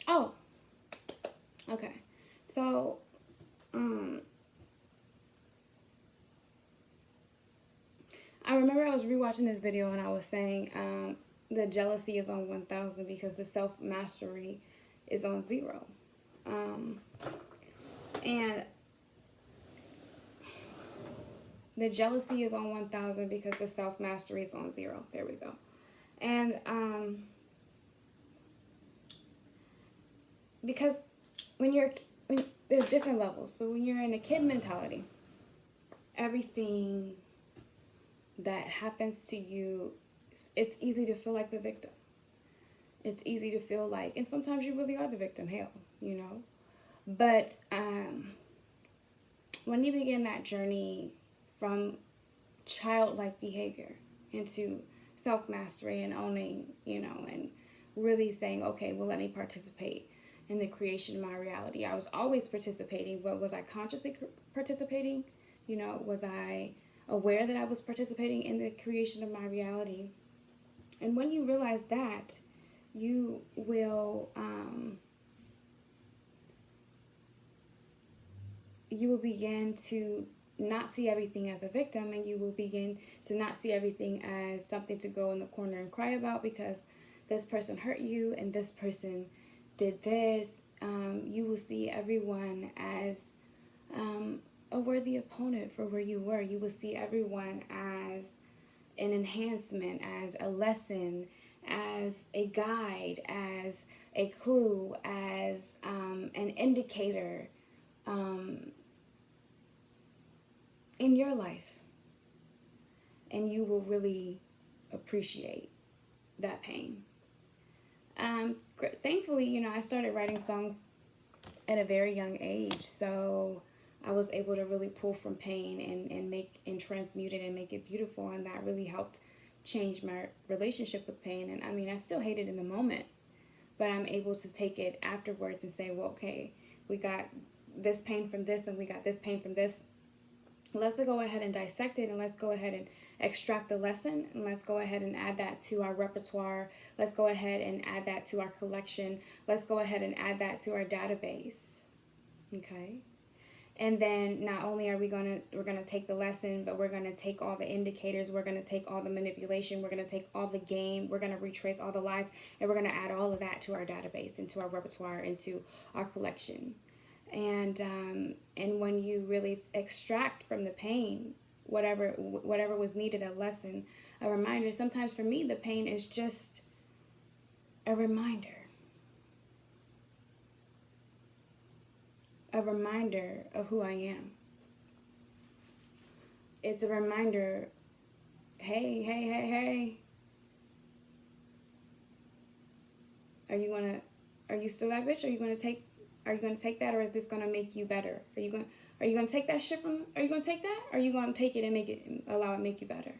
Oh, okay. So, um, I remember I was rewatching this video and I was saying the jealousy is on 1,000 because the self mastery is on 0. Um, and the jealousy is on 1,000 because the self mastery is on 0. There we go. And because when there's different levels, but when you're in a kid mentality, everything that happens to you, it's easy to feel like the victim. It's easy to feel like, and sometimes you really are the victim, hell, you know. But when you begin that journey from childlike behavior into self-mastery and owning, you know, and really saying, okay, well, let me participate in the creation of my reality. I was always participating, but was I consciously participating? You know, was I aware that I was participating in the creation of my reality? And when you realize that, you will begin to not see everything as a victim, and you will begin to not see everything as something to go in the corner and cry about because this person hurt you and this person did this. You will see everyone as a worthy opponent for where you were. You will see everyone as an enhancement, as a lesson, as a guide, as a clue, as an indicator in your life. And you will really appreciate that pain. Thankfully, you know, I started writing songs at a very young age, so I was able to really pull from pain and make and transmute it and make it beautiful, and that really helped change my relationship with pain. And I mean, I still hate it in the moment, but I'm able to take it afterwards and say, well, okay, we got this pain from this and we got this pain from this. Let's go ahead and dissect it, and let's go ahead and extract the lesson, and let's go ahead and add that to our repertoire. Let's go ahead and add that to our collection. Let's go ahead and add that to our database. Okay? And then not only are we're gonna take the lesson, but we're gonna take all the indicators, we're gonna take all the manipulation, we're gonna take all the game, we're gonna retrace all the lies, and we're gonna add all of that to our database, into our repertoire, into our collection. And when you really extract from the pain whatever was needed, a lesson, a reminder. Sometimes for me, the pain is just a reminder. A reminder of who I am. It's a reminder, hey. Are you still that bitch? Are you gonna take that, or is this gonna make you better? Are you gonna take that shit from? Are you gonna take that? Or are you gonna take it and allow it make you better?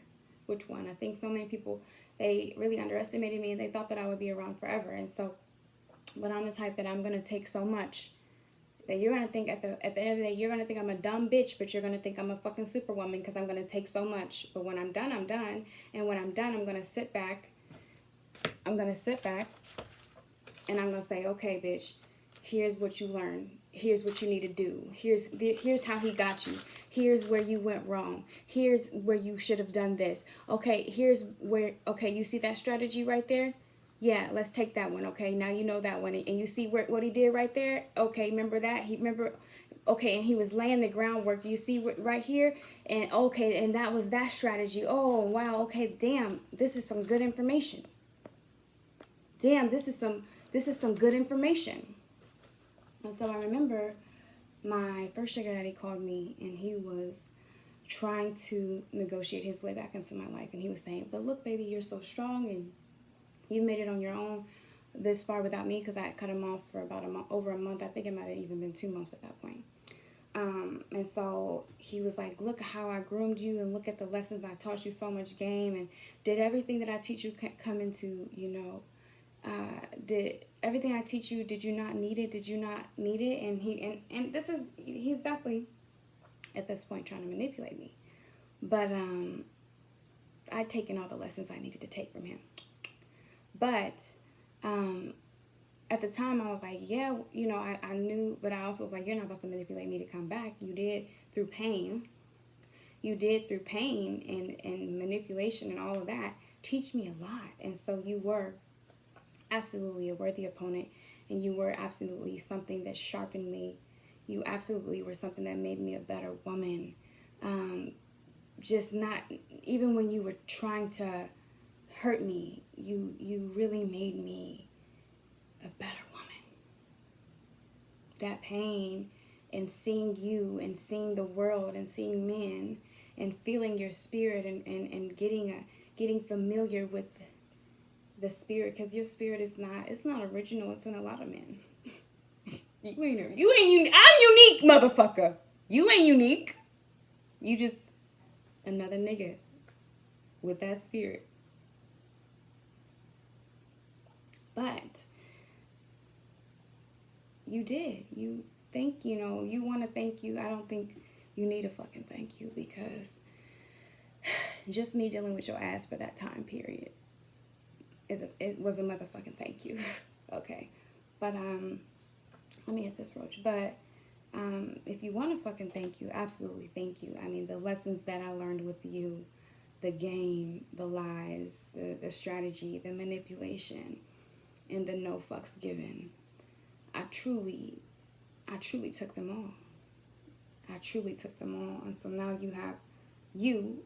Which one? I think so many people, they really underestimated me and they thought that I would be around forever. And so, but I'm the type that I'm gonna take so much that you're gonna think at the end of the day, you're gonna think I'm a dumb bitch, but you're gonna think I'm a fucking superwoman because I'm gonna take so much. But when I'm done, I'm done. And when I'm done, I'm gonna sit back. And I'm gonna say, okay, bitch, here's what you learned. Here's what you need to do. Here's how he got you. Here's where you went wrong. Here's where you should have done this. Okay, okay, you see that strategy right there? Yeah, let's take that one. Okay, now you know that one. And you see what he did right there? Okay, remember that? Okay, and he was laying the groundwork. You see right here? And okay, and that was that strategy. Oh, wow, okay, damn, this is some good information. Damn, this is some good information. And so I remember my first sugar daddy called me, and he was trying to negotiate his way back into my life. And he was saying, but look, baby, you're so strong, and you made it on your own this far without me, because I had cut him off for about over a month. I think it might have even been 2 months at that point. And so he was like, look how I groomed you, and look at the lessons I taught you, so much game, and did everything that I teach you come into, you know, did everything I teach you, did you not need it? Did you not need it? And he's exactly at this point trying to manipulate me. But I'd taken all the lessons I needed to take from him. But at the time I was like, yeah, you know, I knew, but I also was like, you're not about to manipulate me to come back. You did through pain. You did through pain and manipulation and all of that teach me a lot. And so you were absolutely a worthy opponent, and you were absolutely something that sharpened me. You absolutely were something that made me a better woman. Just not, even when you were trying to hurt me, you really made me a better woman. That pain and seeing you and seeing the world and seeing men and feeling your spirit and getting familiar with the spirit, because your spirit is not, it's not original, it's in a lot of men. You ain't unique. I'm unique, motherfucker. You ain't unique. You just another nigga with that spirit. But you did. You think, you know, you want to thank you. I don't think you need a fucking thank you, because just me dealing with your ass for that time period it was a motherfucking thank you. Okay. But let me hit this roach. But if you want to fucking thank you, absolutely thank you. I mean, the lessons that I learned with you, the game, the lies, the strategy, the manipulation, and the no fucks given. I truly took them all. I truly took them all. And so now you have you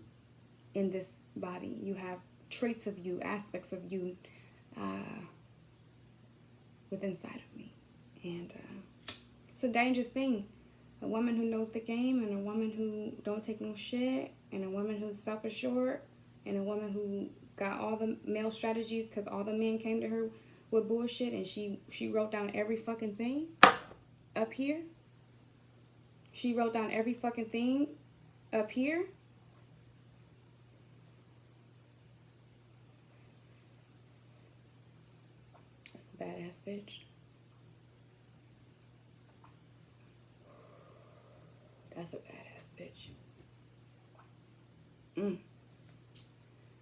in this body. You have traits of you, aspects of you within inside of me. And it's a dangerous thing. A woman who knows the game, and a woman who don't take no shit, and a woman who's self-assured, and a woman who got all the male strategies because all the men came to her with bullshit, and she wrote down every fucking thing up here. She wrote down every fucking thing up here. That's a badass bitch. That's a badass bitch.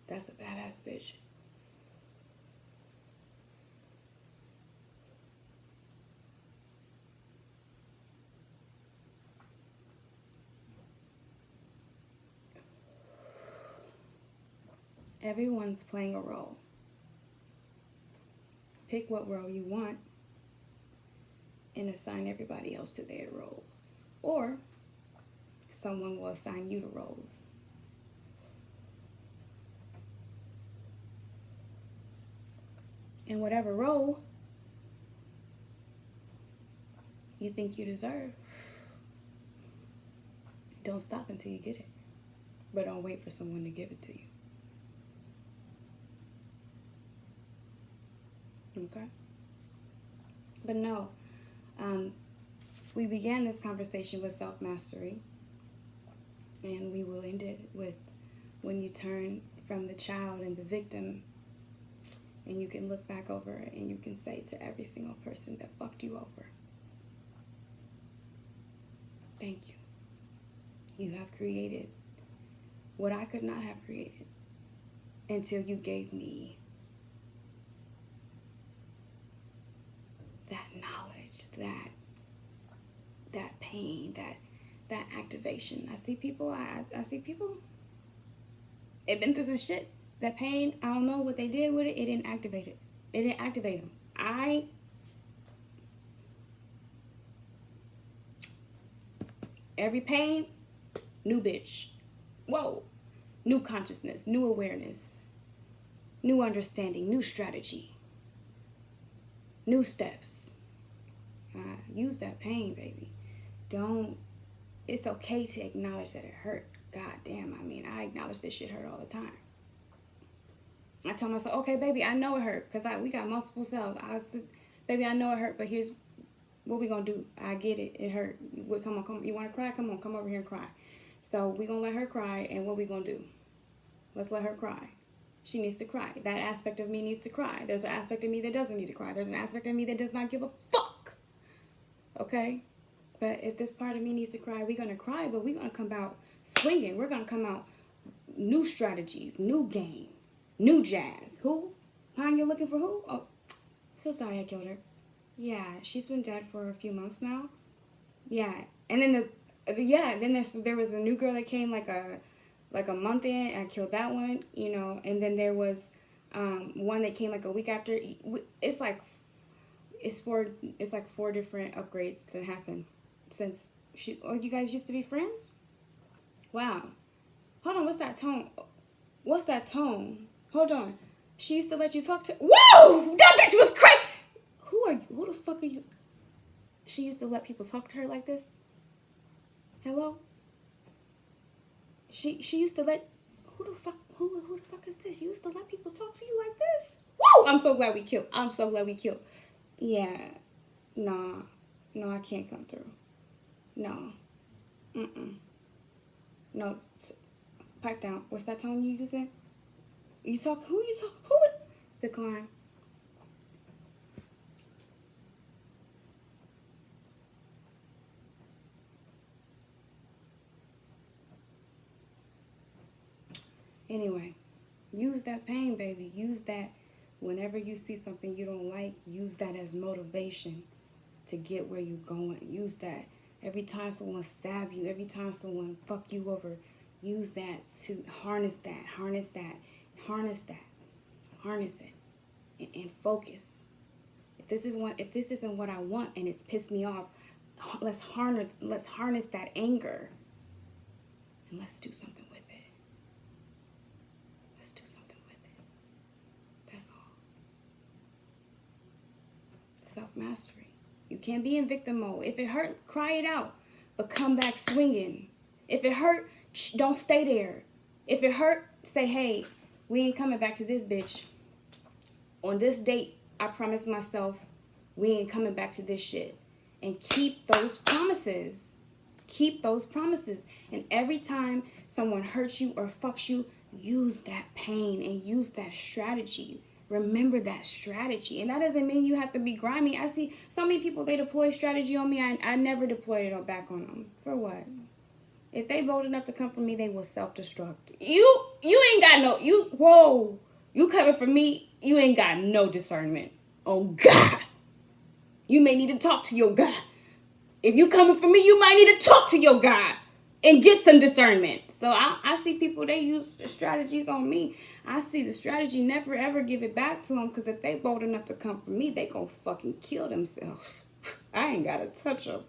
That's a badass bitch. Everyone's playing a role. Pick what role you want and assign everybody else to their roles. Or someone will assign you the roles. And whatever role you think you deserve, don't stop until you get it. But don't wait for someone to give it to you. Okay? But no, we began this conversation with self-mastery, and we will end it with when you turn from the child and the victim, and you can look back over it and you can say to every single person that fucked you over, thank you. You have created what I could not have created until you gave me that knowledge, that pain, that activation. I see people, I see people, they've been through some shit. That pain, I don't know what they did with it. It didn't activate it. It didn't activate them. Every pain, new bitch. Whoa. New consciousness, new awareness, new understanding, new strategy, new steps. Use that pain, baby. It's okay to acknowledge that it hurt. God damn, I mean, I acknowledge this shit hurt all the time. I tell myself, okay, baby, I know it hurt, because we got multiple selves. Baby, I know it hurt, but here's what we gonna do. I get it. It hurt. Come on. You want to cry? Come on. Come over here and cry. So we gonna let her cry, and what we gonna do? Let's let her cry. She needs to cry. That aspect of me needs to cry. There's an aspect of me that doesn't need to cry. There's an aspect of me that does not give a fuck. Okay? But if this part of me needs to cry, we're gonna cry, but we're gonna come out swinging. We're gonna come out new strategies, new game, new jazz. Who? Huh? You looking for who? Oh, so sorry I killed her. Yeah, she's been dead for a few months now. Yeah, and then there was a new girl that came like a month in. I killed that one, you know, and then there was one that came like a week after. It's like it's like four different upgrades that happened since she. Oh, you guys used to be friends? Wow. Hold on, what's that tone? What's that tone? Hold on. She used to let you talk to. Whoa! That bitch was crazy. Who are you? Who the fuck are you? She used to let people talk to her like this. Hello. She used to let. Who the fuck is this? You used to let people talk to you like this. Whoa! I'm so glad we killed. I'm so glad we killed. Yeah. Nah. No, I can't come through. No. No. Pipe down. What's that tone you using? You talk. Who you talk? Who? Decline. Anyway, use that pain, baby. Use that whenever you see something you don't like. Use that as motivation to get where you're going. Use that every time someone stab you, every time someone fuck you over. Use that to harness that, harness that, harness that, harness it, and focus. If this isn't what I want and it's pissed me off, let's harness that anger, and let's do something with it. Let's do something with it. That's all. Self-mastery. You can't be in victim mode. If it hurt, cry it out, but come back swinging. If it hurt, don't stay there. If it hurt, say, hey, we ain't coming back to this bitch. On this date, I promised myself we ain't coming back to this shit. And keep those promises. Keep those promises. And every time someone hurts you or fucks you, use that pain and use that strategy. Remember that strategy. And that doesn't mean you have to be grimy. I see so many people, they deploy strategy on me. I never deployed it back on them. For what? If they bold enough to come for me, they will self-destruct. You ain't got no, you coming for me, you ain't got no discernment. Oh, God. You may need to talk to your God. If you coming for me, you might need to talk to your God and get some discernment. So I see people, they use strategies on me. I see the strategy, never ever give it back to them, because if they bold enough to come for me, they gonna fucking kill themselves. I ain't gotta touch them.